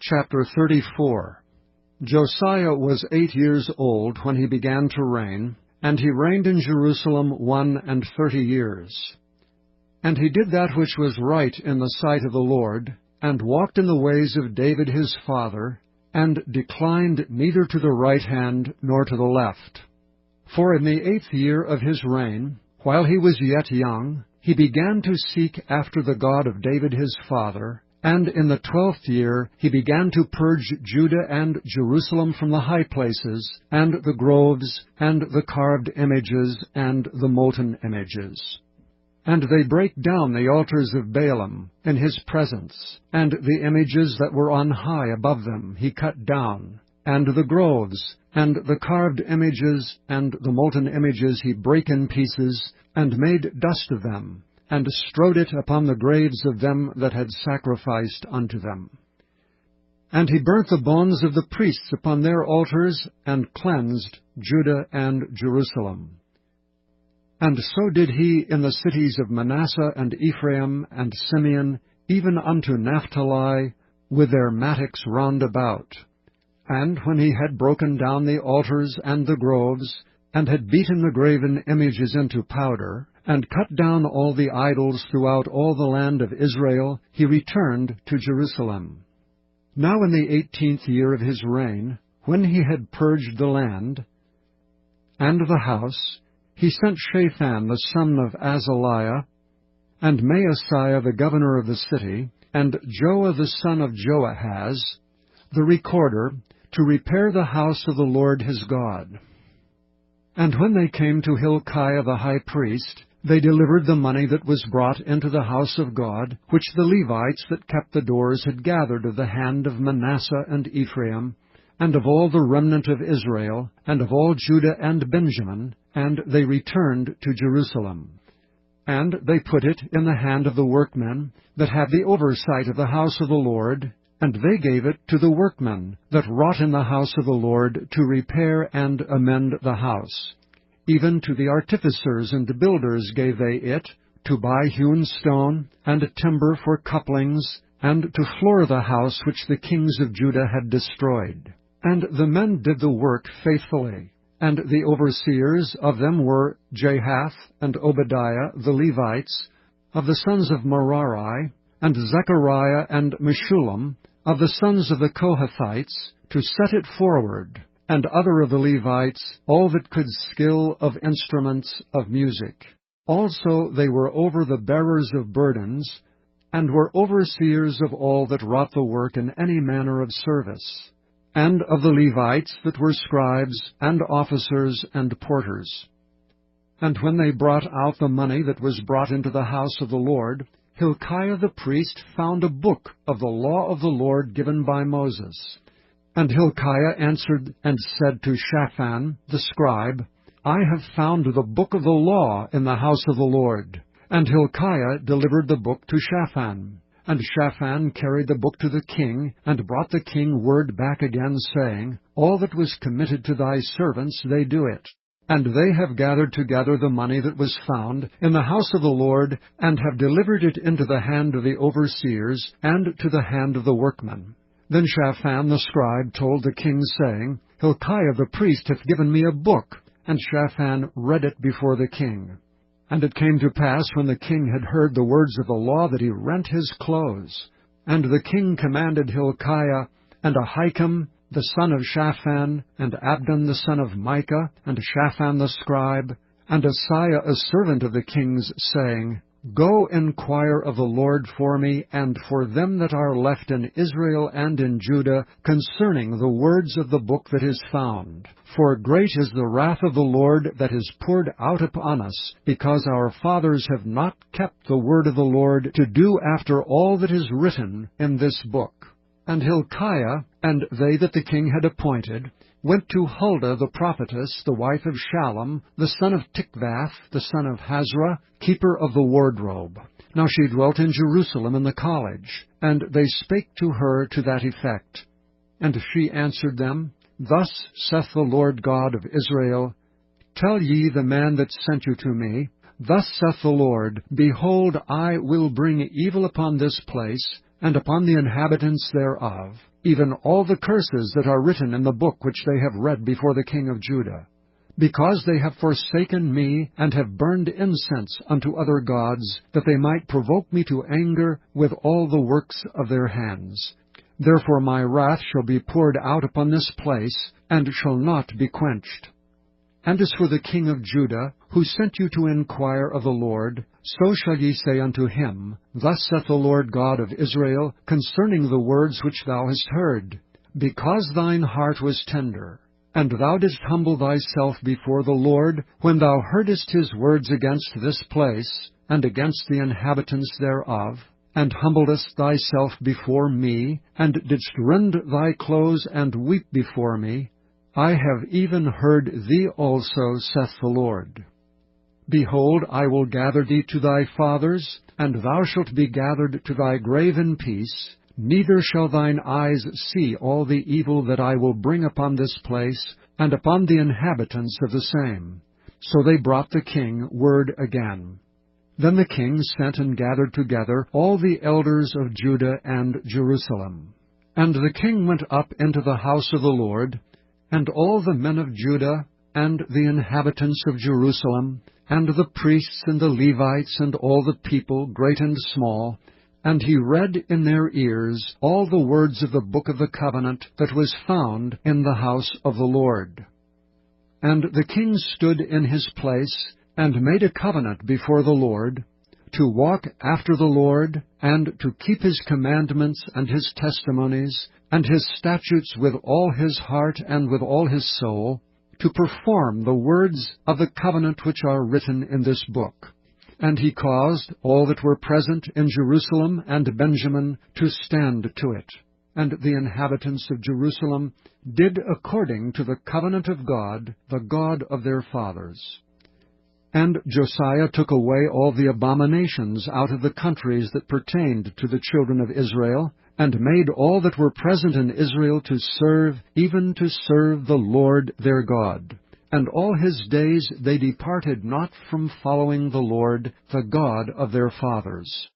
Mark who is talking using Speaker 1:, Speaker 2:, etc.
Speaker 1: Chapter 34. Josiah was 8 years old when he began to reign, and he reigned in Jerusalem 31 years. And he did that which was right in the sight of the Lord, and walked in the ways of David his father, and declined neither to the right hand nor to the left. For in the 8th year of his reign, while he was yet young, he began to seek after the God of David his father, and in the 12th year he began to purge Judah and Jerusalem from the high places, and the groves, and the carved images, and the molten images. And they brake down the altars of Baalim in his presence, and the images that were on high above them he cut down, and the groves, and the carved images, and the molten images he brake in pieces, and made dust of them, and strowed it upon the graves of them that had sacrificed unto them. And he burnt the bones of the priests upon their altars, and cleansed Judah and Jerusalem. And so did he in the cities of Manasseh and Ephraim and Simeon, even unto Naphtali, with their mattocks round about. And when he had broken down the altars and the groves, and had beaten the graven images into powder, and cut down all the idols throughout all the land of Israel, he returned to Jerusalem. Now in the 18th year of his reign, when he had purged the land and the house, he sent Shaphan the son of Azaliah, and Maaseiah the governor of the city, and Joah the son of Joahaz, the recorder, to repair the house of the Lord his God. And when they came to Hilkiah the high priest, they delivered the money that was brought into the house of God, which the Levites that kept the doors had gathered of the hand of Manasseh and Ephraim, and of all the remnant of Israel, and of all Judah and Benjamin, and they returned to Jerusalem. And they put it in the hand of the workmen that had the oversight of the house of the Lord, and they gave it to the workmen that wrought in the house of the Lord to repair and amend the house. Even to the artificers and the builders gave they it, to buy hewn stone, and timber for couplings, and to floor the house which the kings of Judah had destroyed. And the men did the work faithfully. And the overseers of them were Jahath and Obadiah the Levites, of the sons of Merari, and Zechariah and Meshullam, of the sons of the Kohathites, to set it forward, and other of the Levites, all that could skill of instruments of music. Also they were over the bearers of burdens, and were overseers of all that wrought the work in any manner of service, and of the Levites that were scribes, and officers, and porters. And when they brought out the money that was brought into the house of the Lord, Hilkiah the priest found a book of the law of the Lord given by Moses. And Hilkiah answered and said to Shaphan the scribe, I have found the book of the law in the house of the Lord. And Hilkiah delivered the book to Shaphan. And Shaphan carried the book to the king, and brought the king word back again, saying, All that was committed to thy servants, they do it. And they have gathered together the money that was found in the house of the Lord, and have delivered it into the hand of the overseers, and to the hand of the workmen. Then Shaphan the scribe told the king, saying, Hilkiah the priest hath given me a book. And Shaphan read it before the king. And it came to pass, when the king had heard the words of the law, that he rent his clothes. And the king commanded Hilkiah, and Ahikam the son of Shaphan, and Abdon the son of Micah, and Shaphan the scribe, and Asaiah a servant of the king's, saying, Go inquire of the Lord for me, and for them that are left in Israel and in Judah, concerning the words of the book that is found. For great is the wrath of the Lord that is poured out upon us, because our fathers have not kept the word of the Lord, to do after all that is written in this book. And Hilkiah, and they that the king had appointed, went to Huldah the prophetess, the wife of Shallum, the son of Tikvath, the son of Hazra, keeper of the wardrobe. Now she dwelt in Jerusalem in the college, and they spake to her to that effect. And she answered them, Thus saith the Lord God of Israel, Tell ye the man that sent you to me, Thus saith the Lord, Behold, I will bring evil upon this place, and upon the inhabitants thereof, even all the curses that are written in the book which they have read before the king of Judah, because they have forsaken me, and have burned incense unto other gods, that they might provoke me to anger with all the works of their hands. Therefore my wrath shall be poured out upon this place, and shall not be quenched. And as for the king of Judah, who sent you to inquire of the Lord, so shall ye say unto him, Thus saith the Lord God of Israel, concerning the words which thou hast heard, because thine heart was tender, and thou didst humble thyself before the Lord, when thou heardest his words against this place, and against the inhabitants thereof, and humbledest thyself before me, and didst rend thy clothes and weep before me, I have even heard thee also, saith the Lord. Behold, I will gather thee to thy fathers, and thou shalt be gathered to thy grave in peace, neither shall thine eyes see all the evil that I will bring upon this place, and upon the inhabitants of the same. So they brought the king word again. Then the king sent and gathered together all the elders of Judah and Jerusalem. And the king went up into the house of the Lord, and all the men of Judah, and the inhabitants of Jerusalem, and the priests and the Levites, and all the people, great and small, and he read in their ears all the words of the book of the covenant that was found in the house of the Lord. And the king stood in his place, and made a covenant before the Lord, to walk after the Lord, and to keep his commandments and his testimonies, and his statutes with all his heart and with all his soul, to perform the words of the covenant which are written in this book. And he caused all that were present in Jerusalem and Benjamin to stand to it. And the inhabitants of Jerusalem did according to the covenant of God, the God of their fathers. And Josiah took away all the abominations out of the countries that pertained to the children of Israel, and made all that were present in Israel to serve, even to serve the Lord their God. And all his days they departed not from following the Lord, the God of their fathers.